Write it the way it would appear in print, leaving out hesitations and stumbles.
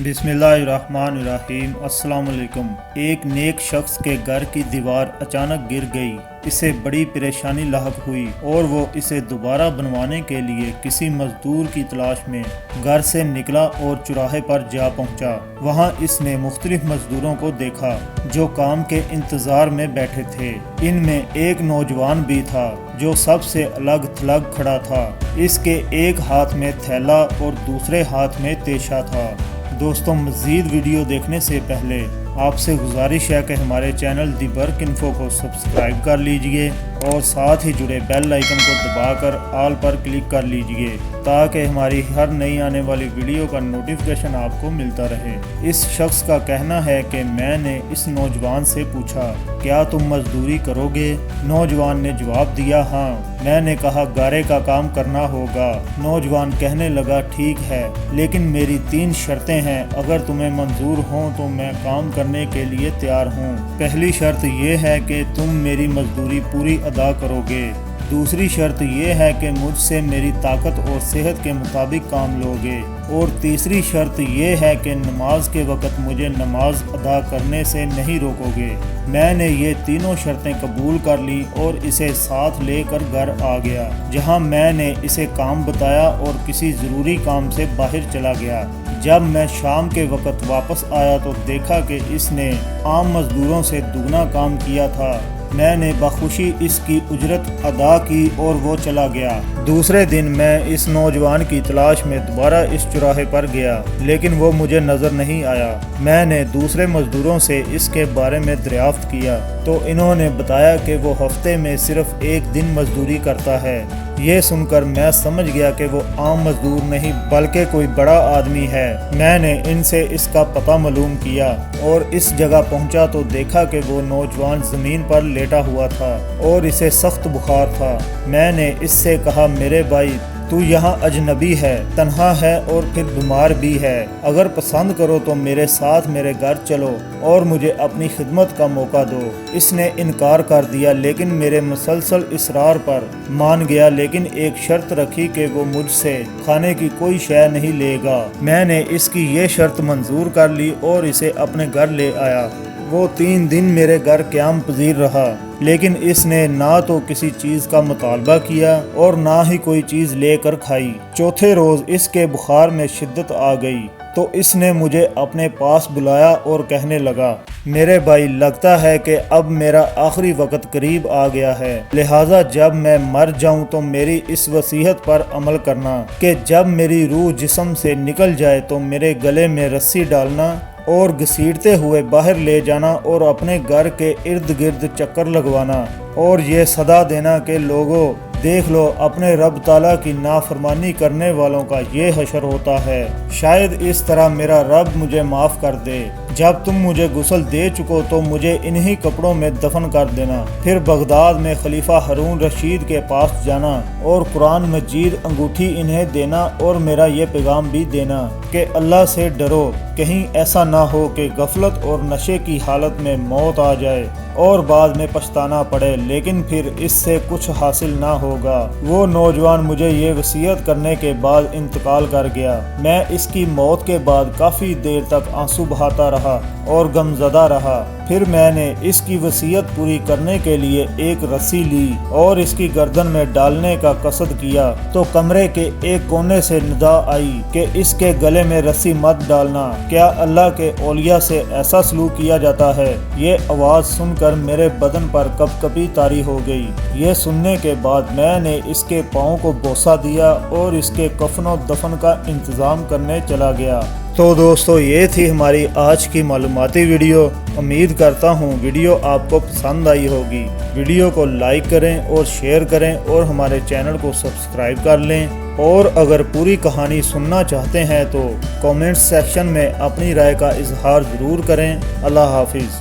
बिस्मिल्लाहिर्रहमानिर्रहीम। अस्सलाम वालेकुम। एक नेक शख्स के घर की दीवार अचानक गिर गई। इसे बड़ी परेशानी लाहक हुई और वो इसे दोबारा बनवाने के लिए किसी मजदूर की तलाश में घर से निकला और चौराहे पर जा पहुंचा। वहां इसने मुख्तलिफ मजदूरों को देखा जो काम के इंतजार में बैठे थे। इनमें एक नौजवान भी था जो सबसे अलग थलग खड़ा था। इसके एक हाथ में थैला और दूसरे हाथ में तेशा था। दोस्तों, मज़ीद वीडियो देखने से पहले आपसे गुजारिश है कि हमारे चैनल दी बर्क इन्फो को सब्सक्राइब कर लीजिए और साथ ही जुड़े बेल आइकन को दबाकर ऑल पर क्लिक कर लीजिए ताकि हमारी हर नई आने वाली वीडियो का नोटिफिकेशन आपको मिलता रहे। इस शख्स का कहना है कि मैंने इस नौजवान से पूछा, क्या तुम मजदूरी करोगे? नौजवान ने जवाब दिया, हाँ। मैंने कहा, गारे का काम करना होगा। नौजवान कहने लगा, ठीक है, लेकिन मेरी 3 शर्तें हैं। अगर तुम्हें मंजूर हों तो मैं काम करने के लिए तैयार हूँ। पहली शर्त यह है कि तुम मेरी मजदूरी पूरी अदा करोगे। दूसरी शर्त यह है कि मुझसे मेरी ताकत और सेहत के मुताबिक काम लोगे। और तीसरी शर्त यह है कि नमाज के वक़्त मुझे नमाज अदा करने से नहीं रोकोगे। मैंने ये तीनों शर्तें कबूल कर ली और इसे साथ लेकर घर आ गया, जहां मैंने इसे काम बताया और किसी ज़रूरी काम से बाहर चला गया। जब मैं शाम के वक़्त वापस आया तो देखा कि इसने आम मजदूरों से दुगना काम किया था। मैंने बखुशी इसकी उजरत अदा की और वो चला गया। दूसरे दिन मैं इस नौजवान की तलाश में दोबारा इस चौराहे पर गया, लेकिन वो मुझे नज़र नहीं आया। मैंने दूसरे मजदूरों से इसके बारे में दरियाफ्त किया तो इन्होंने बताया कि वो हफ्ते में सिर्फ 1 दिन मजदूरी करता है। ये सुनकर मैं समझ गया कि वो आम मजदूर नहीं बल्कि कोई बड़ा आदमी है। मैंने इनसे इसका पता मालूम किया और इस जगह पहुंचा तो देखा कि वो नौजवान ज़मीन पर लेटा हुआ था और इसे सख्त बुखार था। मैंने इससे कहा, मेरे भाई, तू यहाँ अजनबी है, तन्हा है और फिर बीमार भी है। अगर पसंद करो तो मेरे साथ मेरे घर चलो और मुझे अपनी खिदमत का मौका दो। इसने इनकार कर दिया, लेकिन मेरे मुसलसल इसरार पर मान गया, लेकिन एक शर्त रखी कि वो मुझसे खाने की कोई शय नहीं लेगा। मैंने इसकी ये शर्त मंजूर कर ली और इसे अपने घर ले आया। वो 3 दिन मेरे घर क़याम पजीर रहा, लेकिन इसने ना तो किसी चीज़ का मुतालबा किया और ना ही कोई चीज़ लेकर खाई। चौथे रोज़ इसके बुखार में शिद्दत आ गई तो इसने मुझे अपने पास बुलाया और कहने लगा, मेरे भाई, लगता है कि अब मेरा आखिरी वक्त करीब आ गया है, लिहाजा जब मैं मर जाऊं तो मेरी इस वसीयत पर अमल करना कि जब मेरी रूह जिस्म से निकल जाए तो मेरे गले में रस्सी डालना और घसीटते हुए बाहर ले जाना और अपने घर के इर्द गिर्द चक्कर लगवाना और ये सदा देना कि लोगों, देख लो, अपने रब ताला की नाफरमानी करने वालों का ये हशर होता है। शायद इस तरह मेरा रब मुझे माफ़ कर दे। जब तुम मुझे गुस्ल दे चुको तो मुझे इन्हीं कपड़ों में दफन कर देना। फिर बगदाद में खलीफा हारून रशीद के पास जाना और कुरान मजीद अंगूठी इन्हें देना और मेरा ये पैगाम भी देना कि अल्लाह से डरो, कहीं ऐसा ना हो कि गफलत और नशे की हालत में मौत आ जाए और बाद में पछताना पड़े, लेकिन फिर इससे कुछ हासिल ना होगा। वो नौजवान मुझे ये वसीयत करने के बाद इंतकाल कर गया। मैं इसकी मौत के बाद काफ़ी देर तक आंसू बहाता रहा और गमज़दा रहा। फिर मैंने इसकी वसीयत पूरी करने के लिए एक रस्सी ली और इसकी गर्दन में डालने का कसद किया तो कमरे के एक कोने से निदा आई कि इसके गले में रस्सी मत डालना। क्या अल्लाह के औलिया से ऐसा सलूक किया जाता है? ये आवाज़ सुनकर मेरे बदन पर कपकपी तारी हो गई। ये सुनने के बाद मैंने इसके पाँव को बोसा दिया और इसके कफनो दफन का इंतज़ाम करने चला गया। तो दोस्तों, ये थी हमारी आज की मालूमाती वीडियो। उम्मीद करता हूँ वीडियो आपको पसंद आई होगी। वीडियो को लाइक करें और शेयर करें और हमारे चैनल को सब्सक्राइब कर लें। और अगर पूरी कहानी सुनना चाहते हैं तो कमेंट सेक्शन में अपनी राय का इजहार ज़रूर करें। अल्लाह हाफिज़।